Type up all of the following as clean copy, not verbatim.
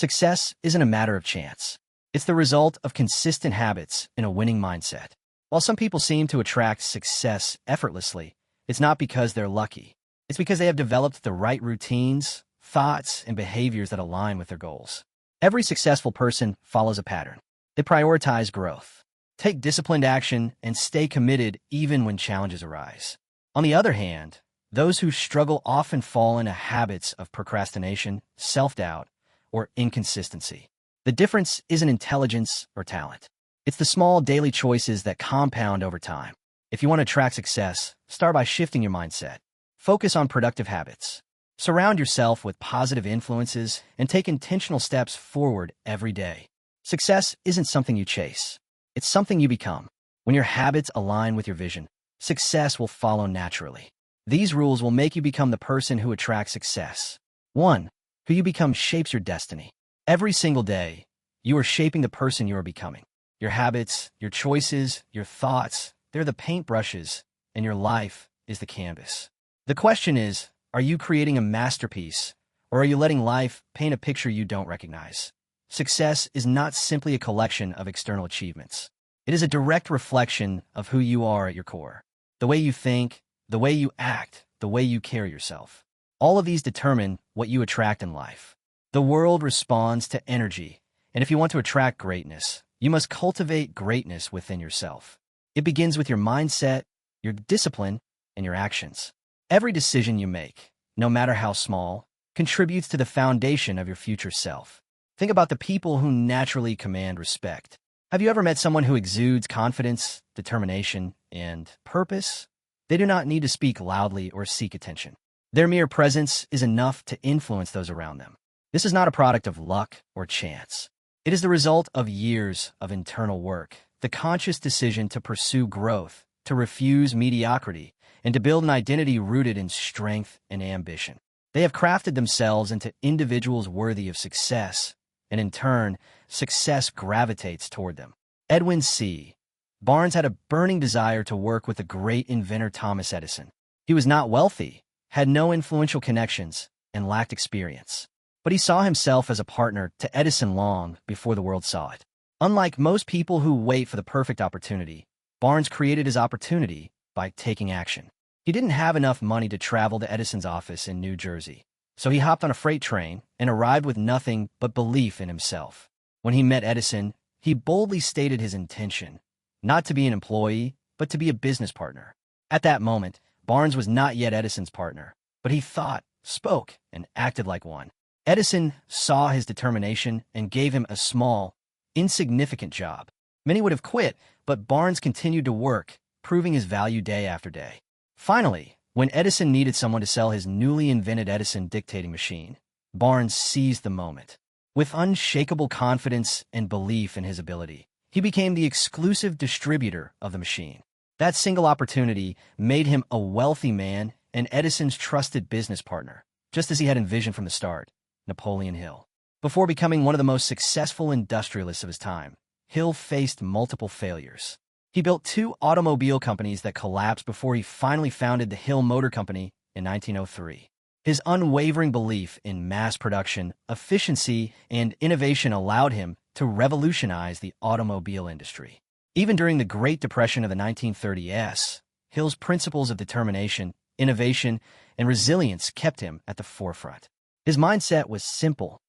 Success isn't a matter of chance. It's the result of consistent habits and a winning mindset. While some people seem to attract success effortlessly, it's not because they're lucky. It's because they have developed the right routines, thoughts, and behaviors that align with their goals. Every successful person follows a pattern. They prioritize growth, take disciplined action, and stay committed even when challenges arise. On the other hand, those who struggle often fall into habits of procrastination, self-doubt, or inconsistency. The difference isn't intelligence or talent. It's the small daily choices that compound over time. If you want to track success, start by shifting your mindset. Focus on productive habits. Surround yourself with positive influences and take intentional steps forward every day. Success isn't something you chase. It's something you become. When your habits align with your vision, success will follow naturally. These rules will make you become the person who attracts success. 1. Who you become shapes your destiny. Every single day, you are shaping the person you are becoming. Your habits, your choices, your thoughts, they're the paintbrushes, and your life is the canvas. The question is, are you creating a masterpiece, or are you letting life paint a picture you don't recognize? Success is not simply a collection of external achievements. It is a direct reflection of who you are at your core. The way you think, the way you act, the way you carry yourself. All of these determine what you attract in life. The world responds to energy, and if you want to attract greatness, you must cultivate greatness within yourself. It begins with your mindset, your discipline, and your actions. Every decision you make, no matter how small, contributes to the foundation of your future self. Think about the people who naturally command respect. Have you ever met someone who exudes confidence, determination, and purpose? They do not need to speak loudly or seek attention. Their mere presence is enough to influence those around them. This is not a product of luck or chance. It is the result of years of internal work, the conscious decision to pursue growth, to refuse mediocrity, and to build an identity rooted in strength and ambition. They have crafted themselves into individuals worthy of success, and in turn, success gravitates toward them. Edwin C. Barnes had a burning desire to work with the great inventor Thomas Edison. He was not wealthy, had no influential connections, and lacked experience. But he saw himself as a partner to Edison long before the world saw it. Unlike most people who wait for the perfect opportunity, Barnes created his opportunity by taking action. He didn't have enough money to travel to Edison's office in New Jersey, so he hopped on a freight train and arrived with nothing but belief in himself. When he met Edison, he boldly stated his intention, not to be an employee, but to be a business partner. At that moment, Barnes was not yet Edison's partner, but he thought, spoke, and acted like one. Edison saw his determination and gave him a small, insignificant job. Many would have quit, but Barnes continued to work, proving his value day after day. Finally, when Edison needed someone to sell his newly invented Edison dictating machine, Barnes seized the moment. With unshakable confidence and belief in his ability, he became the exclusive distributor of the machine. That single opportunity made him a wealthy man and Edison's trusted business partner, just as he had envisioned from the start. Napoleon Hill. Before becoming one of the most successful industrialists of his time, Hill faced multiple failures. He built 2 automobile companies that collapsed before he finally founded the Hill Motor Company in 1903. His unwavering belief in mass production, efficiency, and innovation allowed him to revolutionize the automobile industry. Even during the Great Depression of the 1930s, Hill's principles of determination, innovation, and resilience kept him at the forefront. His mindset was simple.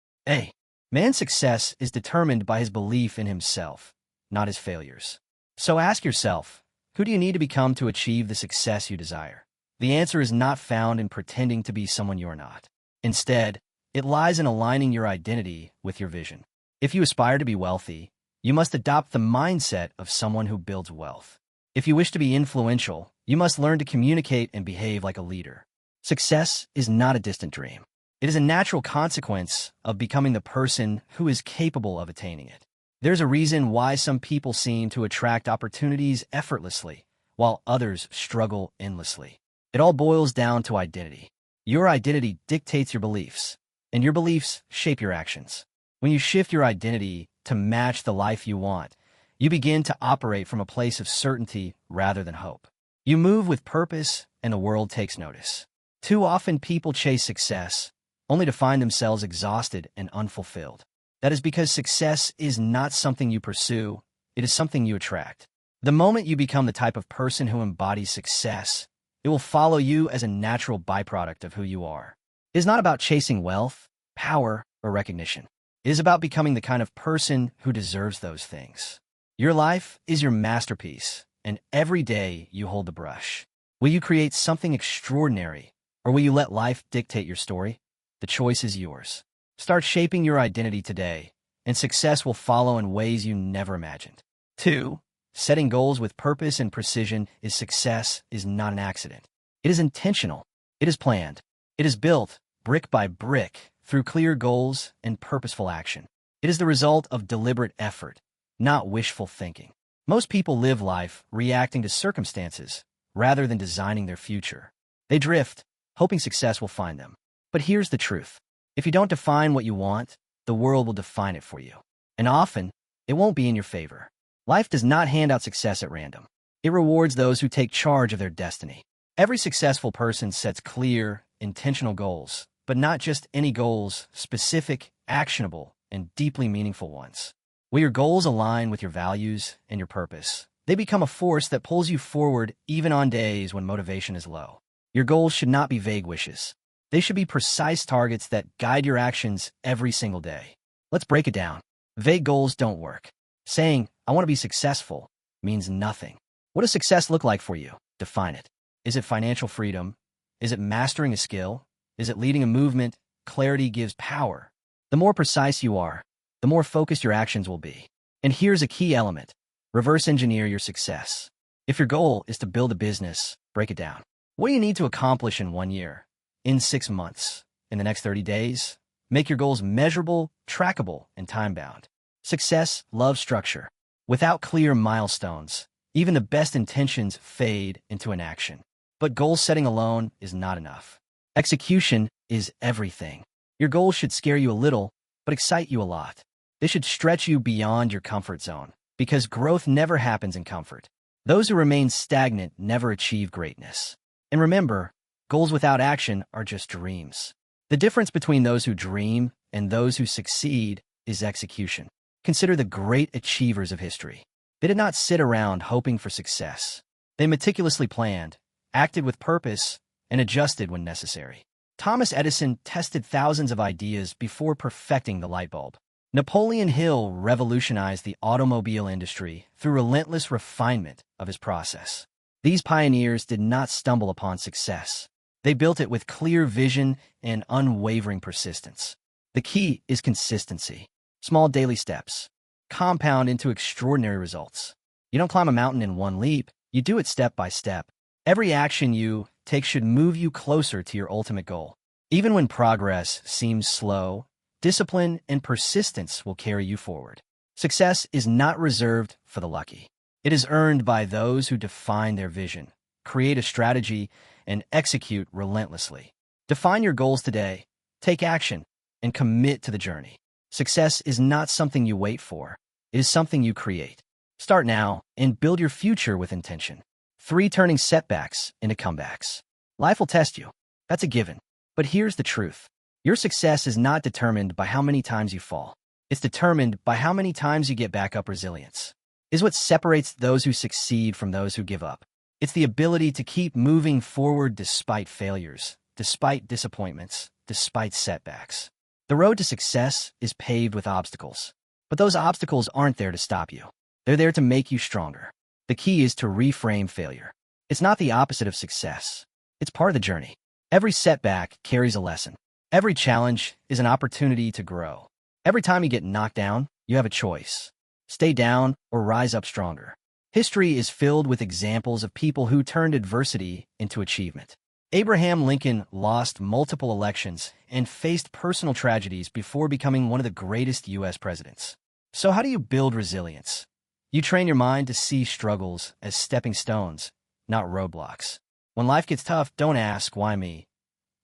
Man's success is determined by his belief in himself, not his failures. So ask yourself, who do you need to become to achieve the success you desire? The answer is not found in pretending to be someone you are not. Instead, it lies in aligning your identity with your vision. If you aspire to be wealthy, you must adopt the mindset of someone who builds wealth. If you wish to be influential, you must learn to communicate and behave like a leader. Success is not a distant dream. It is a natural consequence of becoming the person who is capable of attaining it. There's a reason why some people seem to attract opportunities effortlessly, while others struggle endlessly. It all boils down to identity. Your identity dictates your beliefs, and your beliefs shape your actions. When you shift your identity to match the life you want, you begin to operate from a place of certainty rather than hope. You move with purpose, and the world takes notice. Too often people chase success, only to find themselves exhausted and unfulfilled. That is because success is not something you pursue, it is something you attract. The moment you become the type of person who embodies success, it will follow you as a natural byproduct of who you are. It is not about chasing wealth, power, or recognition. It is about becoming the kind of person who deserves those things. Your life is your masterpiece, and every day you hold the brush. Will you create something extraordinary, or will you let life dictate your story? The choice is yours. Start shaping your identity today, and success will follow in ways you never imagined. 2. Setting goals with purpose and precision is success is not an accident. It is intentional. It is planned. It is built, brick by brick, through clear goals and purposeful action. It is the result of deliberate effort, not wishful thinking. Most people live life reacting to circumstances rather than designing their future. They drift, hoping success will find them. But here's the truth. If you don't define what you want, the world will define it for you. And often, it won't be in your favor. Life does not hand out success at random. It rewards those who take charge of their destiny. Every successful person sets clear, intentional goals, but not just any goals, specific, actionable, and deeply meaningful ones. Will your goals align with your values and your purpose? They become a force that pulls you forward even on days when motivation is low. Your goals should not be vague wishes. They should be precise targets that guide your actions every single day. Let's break it down. Vague goals don't work. Saying, "I want to be successful," means nothing. What does success look like for you? Define it. Is it financial freedom? Is it mastering a skill? Is it leading a movement? Clarity gives power. The more precise you are, the more focused your actions will be. And here's a key element. Reverse engineer your success. If your goal is to build a business, break it down. What do you need to accomplish in 1 year? In 6 months? In the next 30 days? Make your goals measurable, trackable, and time-bound. Success loves structure. Without clear milestones, even the best intentions fade into inaction. But goal setting alone is not enough. Execution is everything. Your goals should scare you a little, but excite you a lot. They should stretch you beyond your comfort zone, because growth never happens in comfort. Those who remain stagnant never achieve greatness. And remember, goals without action are just dreams. The difference between those who dream and those who succeed is execution. Consider the great achievers of history. They did not sit around hoping for success. They meticulously planned, acted with purpose, and adjusted when necessary. Thomas Edison tested thousands of ideas before perfecting the light bulb. Napoleon Hill revolutionized the automobile industry through relentless refinement of his process. These pioneers did not stumble upon success. They built it with clear vision and unwavering persistence. The key is consistency. Small daily steps compound into extraordinary results. You don't climb a mountain in one leap, you do it step by step. Every action you take should move you closer to your ultimate goal. Even when progress seems slow, discipline and persistence will carry you forward. Success is not reserved for the lucky. It is earned by those who define their vision, create a strategy, and execute relentlessly. Define your goals today, take action, and commit to the journey. Success is not something you wait for. It is something you create. Start now and build your future with intention. 3. Turning setbacks into comebacks. Life will test you. That's a given. But here's the truth. Your success is not determined by how many times you fall. It's determined by how many times you get back up. Resilience is what separates those who succeed from those who give up. It's the ability to keep moving forward despite failures, despite disappointments, despite setbacks. The road to success is paved with obstacles, but those obstacles aren't there to stop you. They're there to make you stronger. The key is to reframe failure. It's not the opposite of success. It's part of the journey. Every setback carries a lesson. Every challenge is an opportunity to grow. Every time you get knocked down, you have a choice. Stay down or rise up stronger. History is filled with examples of people who turned adversity into achievement. Abraham Lincoln lost multiple elections and faced personal tragedies before becoming one of the greatest U.S. presidents. So how do you build resilience? You train your mind to see struggles as stepping stones, not roadblocks. When life gets tough, don't ask, "Why me?"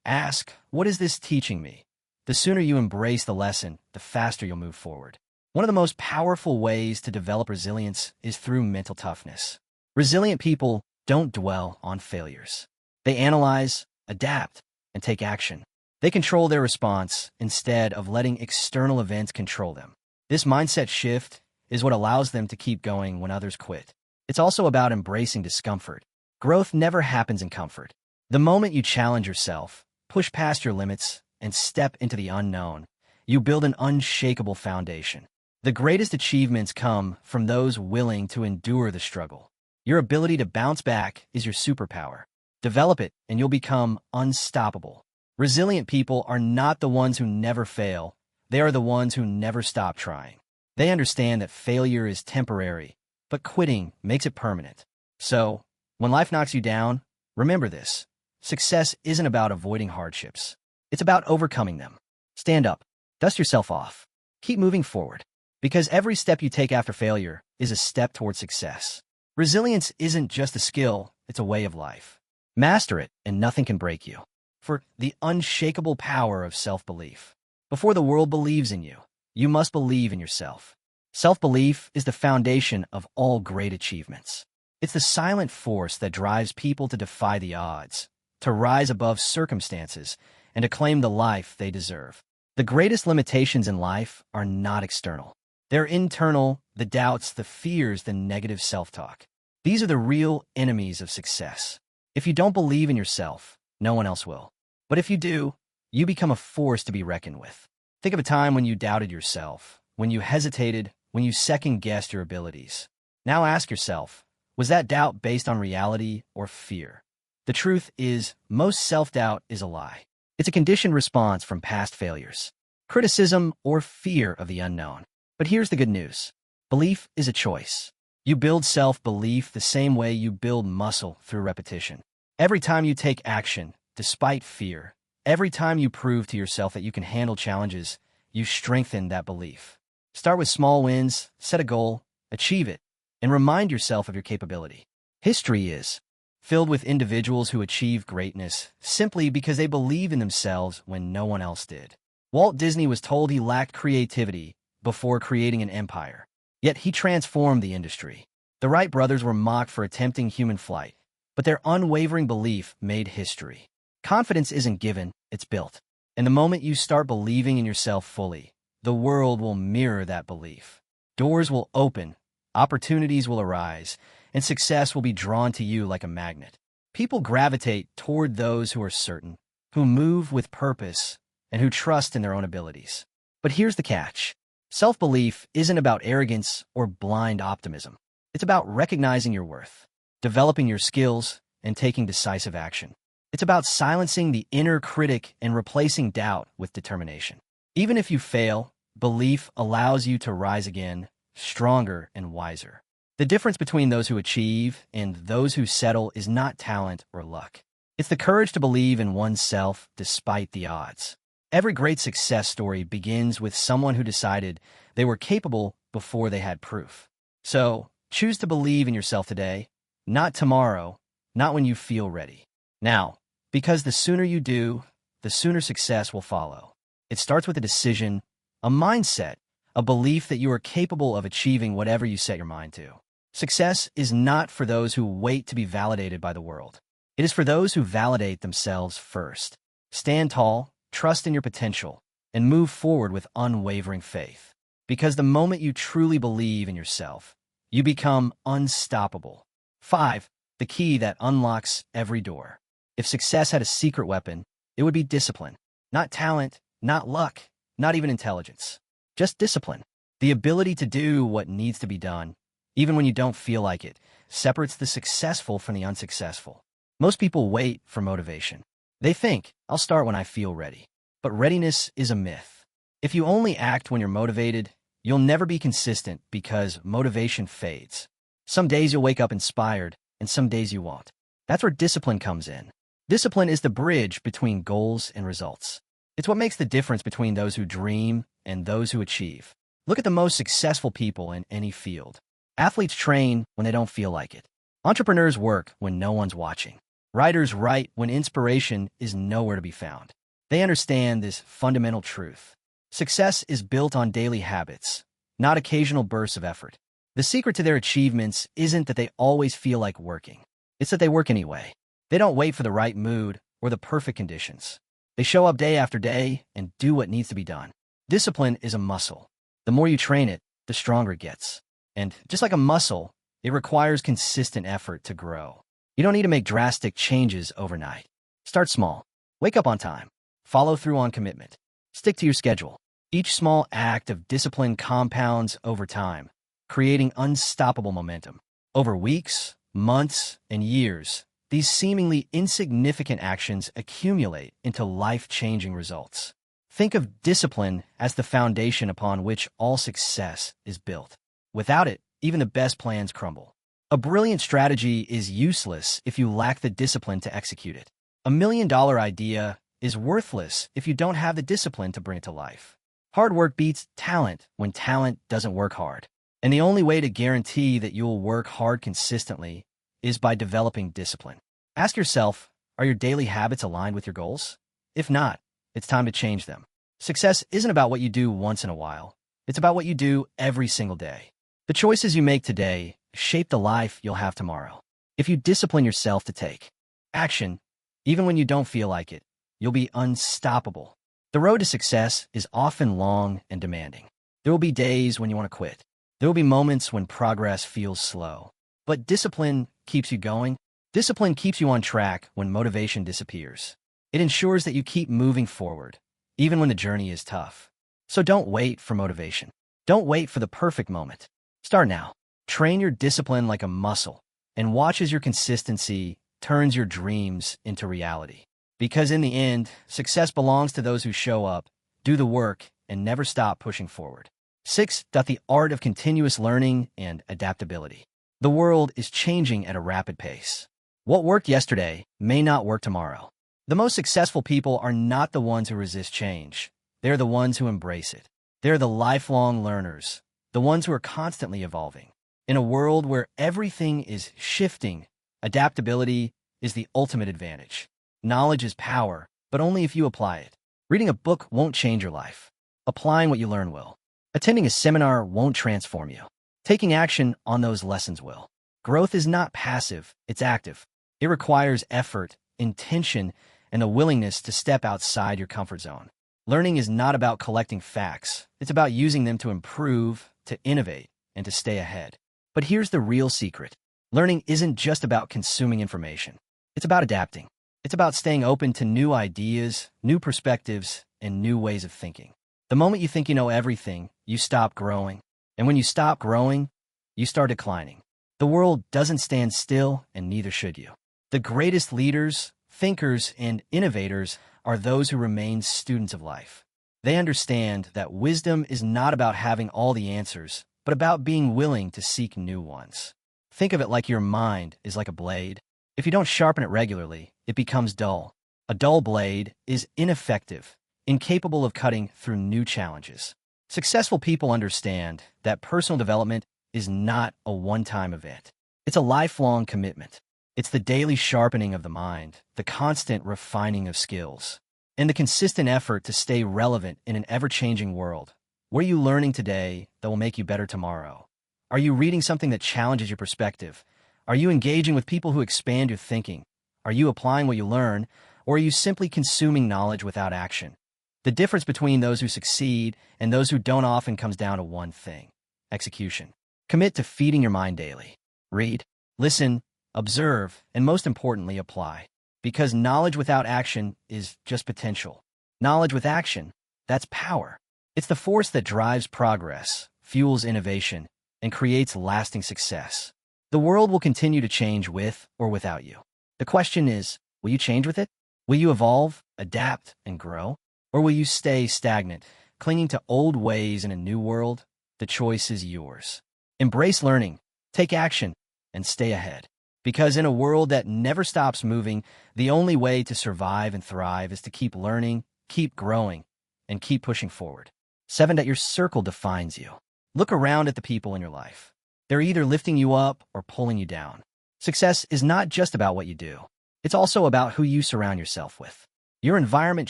Ask, "What is this teaching me?" The sooner you embrace the lesson, the faster you'll move forward. One of the most powerful ways to develop resilience is through mental toughness. Resilient people don't dwell on failures. They analyze, adapt, and take action. They control their response instead of letting external events control them. This mindset shift is what allows them to keep going when others quit. It's also about embracing discomfort. Growth never happens in comfort. The moment you challenge yourself, push past your limits, and step into the unknown, you build an unshakable foundation. The greatest achievements come from those willing to endure the struggle. Your ability to bounce back is your superpower. Develop it, and you'll become unstoppable. Resilient people are not the ones who never fail. They are the ones who never stop trying. They understand that failure is temporary, but quitting makes it permanent. So, when life knocks you down, remember this. Success isn't about avoiding hardships. It's about overcoming them. Stand up. Dust yourself off. Keep moving forward. Because every step you take after failure is a step toward success. Resilience isn't just a skill, it's a way of life. Master it, and nothing can break you. For the unshakable power of self-belief. Before the world believes in you, you must believe in yourself. Self-belief is the foundation of all great achievements. It's the silent force that drives people to defy the odds, to rise above circumstances, and to claim the life they deserve. The greatest limitations in life are not external. They're internal, the doubts, the fears, the negative self-talk. These are the real enemies of success. If you don't believe in yourself, no one else will. But if you do, you become a force to be reckoned with. Think of a time when you doubted yourself, when you hesitated, when you second-guessed your abilities. Now ask yourself, was that doubt based on reality or fear? The truth is, most self-doubt is a lie. It's a conditioned response from past failures, criticism, or fear of the unknown. But here's the good news. Belief is a choice. You build self-belief the same way you build muscle through repetition. Every time you take action, despite fear, every time you prove to yourself that you can handle challenges, you strengthen that belief. Start with small wins, set a goal, achieve it, and remind yourself of your capability. History is filled with individuals who achieve greatness simply because they believe in themselves when no one else did. Walt Disney was told he lacked creativity before creating an empire. Yet he transformed the industry. The Wright brothers were mocked for attempting human flight, but their unwavering belief made history. Confidence isn't given, it's built. And the moment you start believing in yourself fully, the world will mirror that belief. Doors will open, opportunities will arise, and success will be drawn to you like a magnet. People gravitate toward those who are certain, who move with purpose, and who trust in their own abilities. But here's the catch. Self-belief isn't about arrogance or blind optimism. It's about recognizing your worth, developing your skills, and taking decisive action. It's about silencing the inner critic and replacing doubt with determination. Even if you fail, belief allows you to rise again, stronger and wiser. The difference between those who achieve and those who settle is not talent or luck. It's the courage to believe in oneself despite the odds. Every great success story begins with someone who decided they were capable before they had proof. So, choose to believe in yourself today, not tomorrow, not when you feel ready. Now, because the sooner you do, the sooner success will follow. It starts with a decision, a mindset, a belief that you are capable of achieving whatever you set your mind to. Success is not for those who wait to be validated by the world. It is for those who validate themselves first. Stand tall, trust in your potential, and move forward with unwavering faith. Because the moment you truly believe in yourself, you become unstoppable. 5. The key that unlocks every door. If success had a secret weapon, it would be discipline. Not talent, not luck, not even intelligence. Just discipline. The ability to do what needs to be done, even when you don't feel like it, separates the successful from the unsuccessful. Most people wait for motivation. They think, I'll start when I feel ready. But readiness is a myth. If you only act when you're motivated, you'll never be consistent because motivation fades. Some days you'll wake up inspired, and some days you won't. That's where discipline comes in. Discipline is the bridge between goals and results. It's what makes the difference between those who dream and those who achieve. Look at the most successful people in any field. Athletes train when they don't feel like it. Entrepreneurs work when no one's watching. Writers write when inspiration is nowhere to be found. They understand this fundamental truth. Success is built on daily habits, not occasional bursts of effort. The secret to their achievements isn't that they always feel like working. It's that they work anyway. They don't wait for the right mood or the perfect conditions. They show up day after day and do what needs to be done. Discipline is a muscle. The more you train it, the stronger it gets. And just like a muscle, it requires consistent effort to grow. You don't need to make drastic changes overnight. Start small. Wake up on time. Follow through on commitment. Stick to your schedule. Each small act of discipline compounds over time, creating unstoppable momentum. Over weeks, months, and years, these seemingly insignificant actions accumulate into life-changing results. Think of discipline as the foundation upon which all success is built. Without it, even the best plans crumble. A brilliant strategy is useless if you lack the discipline to execute it. $1 million idea is worthless if you don't have the discipline to bring it to life. Hard work beats talent when talent doesn't work hard. And the only way to guarantee that you'll work hard consistently is by developing discipline. Ask yourself, are your daily habits aligned with your goals? If not, it's time to change them. Success isn't about what you do once in a while. It's about what you do every single day. The choices you make today shape the life you'll have tomorrow. If you discipline yourself to take action, even when you don't feel like it, you'll be unstoppable. The road to success is often long and demanding. There will be days when you want to quit. There will be moments when progress feels slow. But discipline keeps you going. Discipline keeps you on track when motivation disappears. It ensures that you keep moving forward, even when the journey is tough. So don't wait for motivation. Don't wait for the perfect moment. Start now. Train your discipline like a muscle, and watch as your consistency turns your dreams into reality. Because in the end, success belongs to those who show up, do the work, and never stop pushing forward. 6. The art of continuous learning and adaptability. The world is changing at a rapid pace. What worked yesterday may not work tomorrow. The most successful people are not the ones who resist change. They're the ones who embrace it. They're the lifelong learners, the ones who are constantly evolving. In a world where everything is shifting, adaptability is the ultimate advantage. Knowledge is power, but only if you apply it. Reading a book won't change your life. Applying what you learn will. Attending a seminar won't transform you. Taking action on those lessons will. Growth is not passive, it's active. It requires effort, intention, and the willingness to step outside your comfort zone. Learning is not about collecting facts. It's about using them to improve, to innovate, and to stay ahead. But here's the real secret. Learning isn't just about consuming information. It's about adapting. It's about staying open to new ideas, new perspectives, and new ways of thinking. The moment you think you know everything, you stop growing. And when you stop growing, you start declining. The world doesn't stand still, and neither should you. The greatest leaders, thinkers, and innovators are those who remain students of life. They understand that wisdom is not about having all the answers, but about being willing to seek new ones. Think of it like your mind is like a blade. If you don't sharpen it regularly, it becomes dull. A dull blade is ineffective, incapable of cutting through new challenges. Successful people understand that personal development is not a one-time event. It's a lifelong commitment. It's the daily sharpening of the mind, the constant refining of skills, and the consistent effort to stay relevant in an ever-changing world. What are you learning today that will make you better tomorrow? Are you reading something that challenges your perspective? Are you engaging with people who expand your thinking? Are you applying what you learn, or are you simply consuming knowledge without action? The difference between those who succeed and those who don't often comes down to one thing: execution. Commit to feeding your mind daily. Read, listen, observe, and most importantly, apply. Because knowledge without action is just potential. Knowledge with action, that's power. It's the force that drives progress, fuels innovation, and creates lasting success. The world will continue to change with or without you. The question is, will you change with it? Will you evolve, adapt, and grow? Or will you stay stagnant, clinging to old ways in a new world? The choice is yours. Embrace learning, take action, and stay ahead. Because in a world that never stops moving, the only way to survive and thrive is to keep learning, keep growing, and keep pushing forward. 7. That your circle defines you. Look around at the people in your life. They're either lifting you up or pulling you down. Success is not just about what you do. It's also about who you surround yourself with. Your environment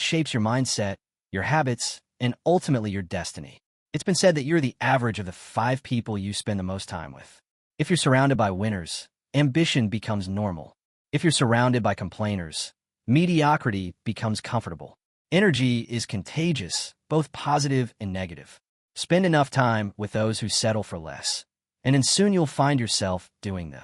shapes your mindset, your habits, and ultimately your destiny. It's been said that you're the average of the 5 people you spend the most time with. If you're surrounded by winners, ambition becomes normal. If you're surrounded by complainers, mediocrity becomes comfortable. Energy is contagious, both positive and negative. Spend enough time with those who settle for less, and then soon you'll find yourself doing the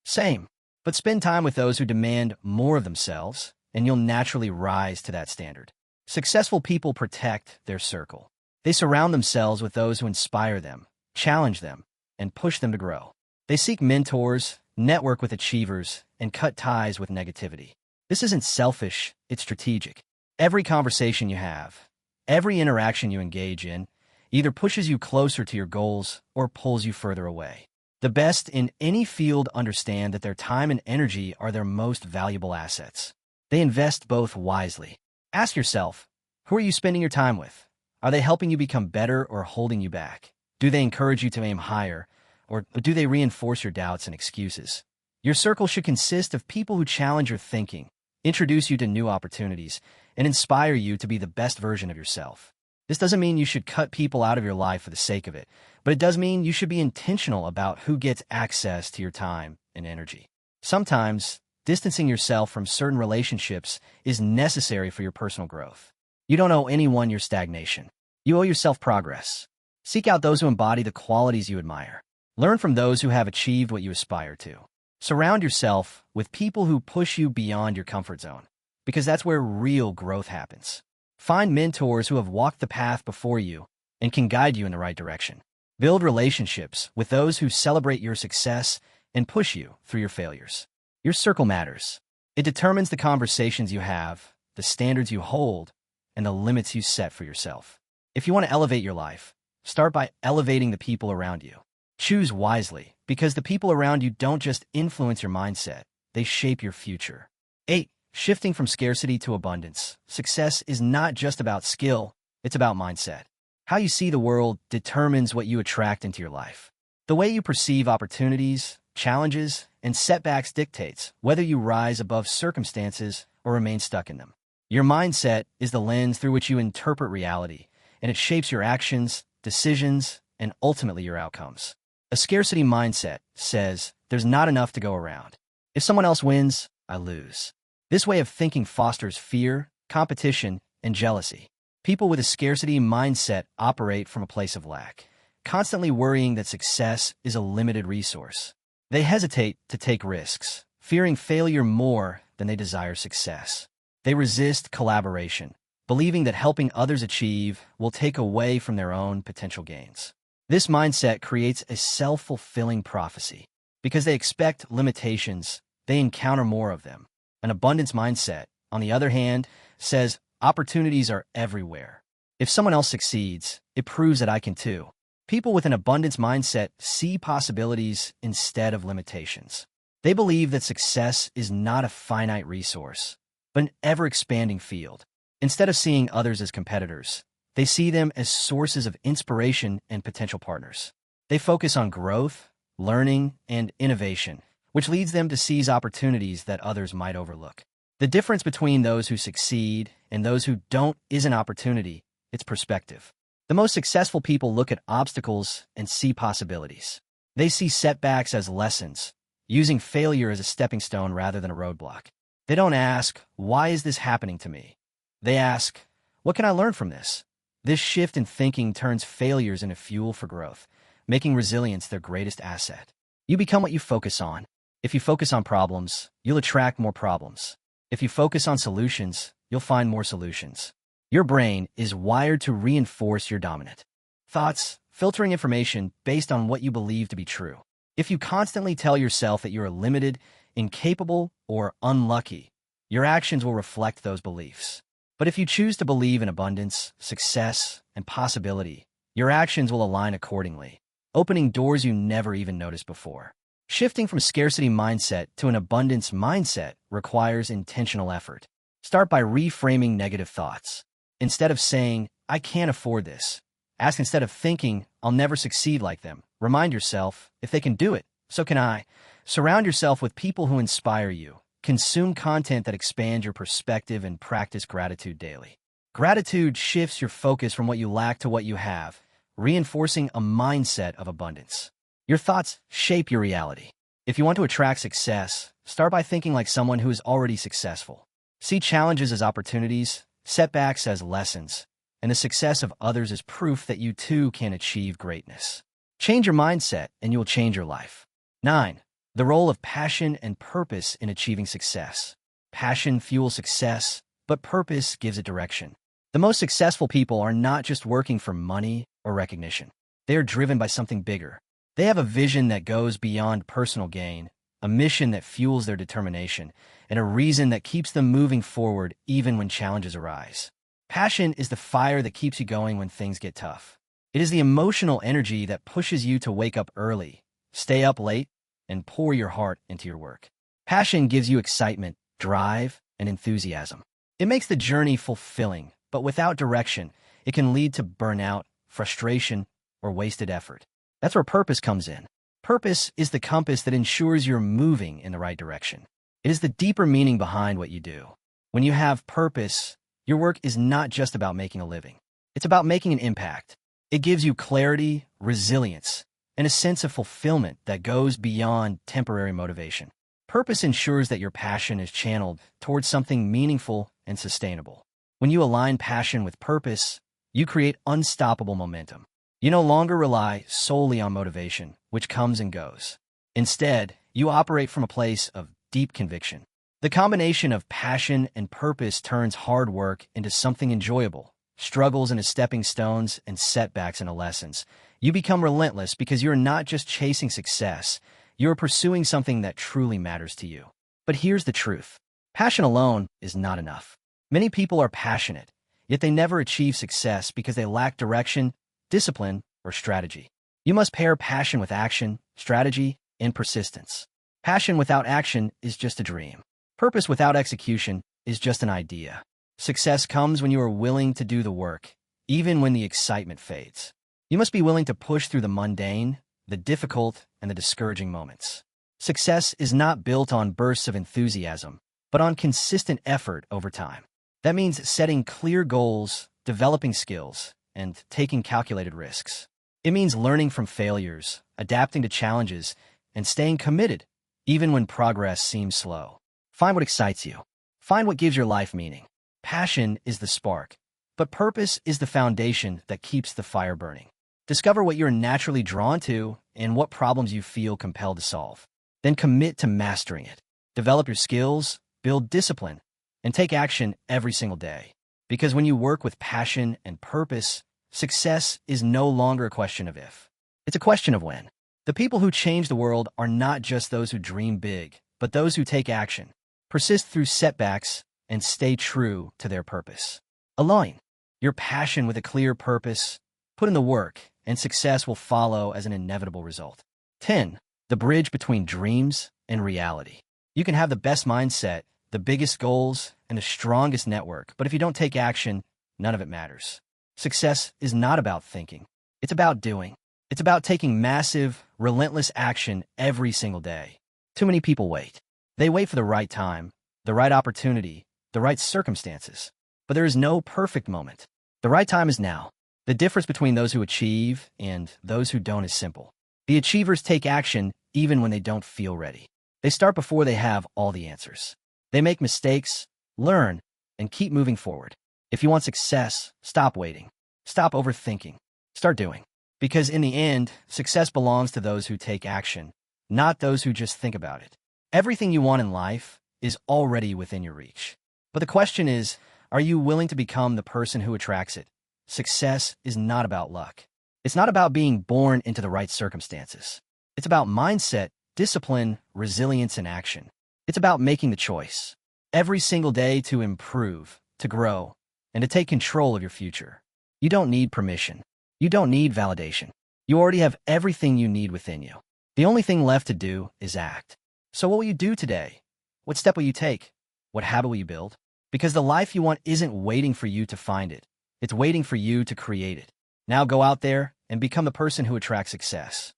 same. But spend time with those who demand more of themselves, and you'll naturally rise to that standard. Successful people protect their circle. They surround themselves with those who inspire them, challenge them, and push them to grow. They seek mentors, network with achievers, and cut ties with negativity. This isn't selfish, it's strategic. Every conversation you have, every interaction you engage in, either pushes you closer to your goals or pulls you further away. The best in any field understand that their time and energy are their most valuable assets. They invest both wisely. Ask yourself, who are you spending your time with? Are they helping you become better or holding you back? Do they encourage you to aim higher, or do they reinforce your doubts and excuses? Your circle should consist of people who challenge your thinking, introduce you to new opportunities, and inspire you to be the best version of yourself. This doesn't mean you should cut people out of your life for the sake of it, but it does mean you should be intentional about who gets access to your time and energy. Sometimes, distancing yourself from certain relationships is necessary for your personal growth. You don't owe anyone your stagnation. You owe yourself progress. Seek out those who embody the qualities you admire. Learn from those who have achieved what you aspire to. Surround yourself with people who push you beyond your comfort zone, because that's where real growth happens. Find mentors who have walked the path before you and can guide you in the right direction. Build relationships with those who celebrate your success and push you through your failures. Your circle matters. It determines the conversations you have, the standards you hold, and the limits you set for yourself. If you want to elevate your life, start by elevating the people around you. Choose wisely, because the people around you don't just influence your mindset, they shape your future. 8. Shifting from scarcity to abundance. Success is not just about skill, it's about mindset. How you see the world determines what you attract into your life. The way you perceive opportunities, challenges, and setbacks dictates whether you rise above circumstances or remain stuck in them. Your mindset is the lens through which you interpret reality, and it shapes your actions, decisions, and ultimately your outcomes. A scarcity mindset says, there's not enough to go around. If someone else wins, I lose. This way of thinking fosters fear, competition, and jealousy. People with a scarcity mindset operate from a place of lack, constantly worrying that success is a limited resource. They hesitate to take risks, fearing failure more than they desire success. They resist collaboration, believing that helping others achieve will take away from their own potential gains. This mindset creates a self-fulfilling prophecy. Because they expect limitations, they encounter more of them. An abundance mindset, on the other hand, says opportunities are everywhere. If someone else succeeds, it proves that I can too. People with an abundance mindset see possibilities instead of limitations. They believe that success is not a finite resource, but an ever-expanding field. Instead of seeing others as competitors, they see them as sources of inspiration and potential partners. They focus on growth, learning, and innovation, which leads them to seize opportunities that others might overlook. The difference between those who succeed and those who don't isn't opportunity, it's perspective. The most successful people look at obstacles and see possibilities. They see setbacks as lessons, using failure as a stepping stone rather than a roadblock. They don't ask, why is this happening to me? They ask, what can I learn from this? This shift in thinking turns failures into fuel for growth, making resilience their greatest asset. You become what you focus on. If you focus on problems, you'll attract more problems. If you focus on solutions, you'll find more solutions. Your brain is wired to reinforce your dominant thoughts, filtering information based on what you believe to be true. If you constantly tell yourself that you are limited, incapable, or unlucky, your actions will reflect those beliefs. But if you choose to believe in abundance, success, and possibility, your actions will align accordingly, opening doors you never even noticed before. Shifting from scarcity mindset to an abundance mindset requires intentional effort. Start by reframing negative thoughts. Instead of saying, I can't afford this, ask instead of thinking, I'll never succeed like them. Remind yourself, if they can do it, so can I. Surround yourself with people who inspire you. Consume content that expands your perspective and practice gratitude daily. Gratitude shifts your focus from what you lack to what you have, reinforcing a mindset of abundance. Your thoughts shape your reality. If you want to attract success, start by thinking like someone who is already successful. See challenges as opportunities, setbacks as lessons, and the success of others as proof that you too can achieve greatness. Change your mindset and you will change your life. 9. The role of passion and purpose in achieving success. Passion fuels success, but purpose gives it direction. The most successful people are not just working for money or recognition. They are driven by something bigger. They have a vision that goes beyond personal gain, a mission that fuels their determination, and a reason that keeps them moving forward even when challenges arise. Passion is the fire that keeps you going when things get tough. It is the emotional energy that pushes you to wake up early, stay up late, and pour your heart into your work. Passion gives you excitement, drive, and enthusiasm. It makes the journey fulfilling, but without direction, it can lead to burnout, frustration, or wasted effort. That's where purpose comes in. Purpose is the compass that ensures you're moving in the right direction. It is the deeper meaning behind what you do. When you have purpose, your work is not just about making a living. It's about making an impact. It gives you clarity, resilience, and a sense of fulfillment that goes beyond temporary motivation. Purpose ensures that your passion is channeled towards something meaningful and sustainable. When you align passion with purpose, you create unstoppable momentum. You no longer rely solely on motivation, which comes and goes. Instead, you operate from a place of deep conviction. The combination of passion and purpose turns hard work into something enjoyable, struggles into stepping stones, and setbacks into lessons. You become relentless because you're not just chasing success, you're pursuing something that truly matters to you. But here's the truth. Passion alone is not enough. Many people are passionate, yet they never achieve success because they lack direction, discipline, or strategy. You must pair passion with action, strategy, and persistence. Passion without action is just a dream. Purpose without execution is just an idea. Success comes when you are willing to do the work, even when the excitement fades. You must be willing to push through the mundane, the difficult, and the discouraging moments. Success is not built on bursts of enthusiasm, but on consistent effort over time. That means setting clear goals, developing skills, and taking calculated risks. It means learning from failures, adapting to challenges, and staying committed, even when progress seems slow. Find what excites you. Find what gives your life meaning. Passion is the spark, but purpose is the foundation that keeps the fire burning. Discover what you're naturally drawn to and what problems you feel compelled to solve. Then commit to mastering it. Develop your skills, build discipline, and take action every single day. Because when you work with passion and purpose, success is no longer a question of if. It's a question of when. The people who change the world are not just those who dream big, but those who take action, persist through setbacks, and stay true to their purpose. Align your passion with a clear purpose, put in the work, and success will follow as an inevitable result. 10. The bridge between dreams and reality. You can have the best mindset, the biggest goals, and the strongest network, but if you don't take action, none of it matters. Success is not about thinking. It's about doing. It's about taking massive, relentless action every single day. Too many people wait. They wait for the right time, the right opportunity, the right circumstances. But there is no perfect moment. The right time is now. The difference between those who achieve and those who don't is simple. The achievers take action even when they don't feel ready. They start before they have all the answers. They make mistakes, learn, and keep moving forward. If you want success, stop waiting. Stop overthinking. Start doing. Because in the end, success belongs to those who take action, not those who just think about it. Everything you want in life is already within your reach. But the question is, are you willing to become the person who attracts it? Success is not about luck. It's not about being born into the right circumstances. It's about mindset, discipline, resilience, and action. It's about making the choice every single day to improve, to grow, and to take control of your future. You don't need permission. You don't need validation. You already have everything you need within you. The only thing left to do is act. So what will you do today? What step will you take? What habit will you build? Because the life you want isn't waiting for you to find it. It's waiting for you to create it. Now go out there and become the person who attracts success.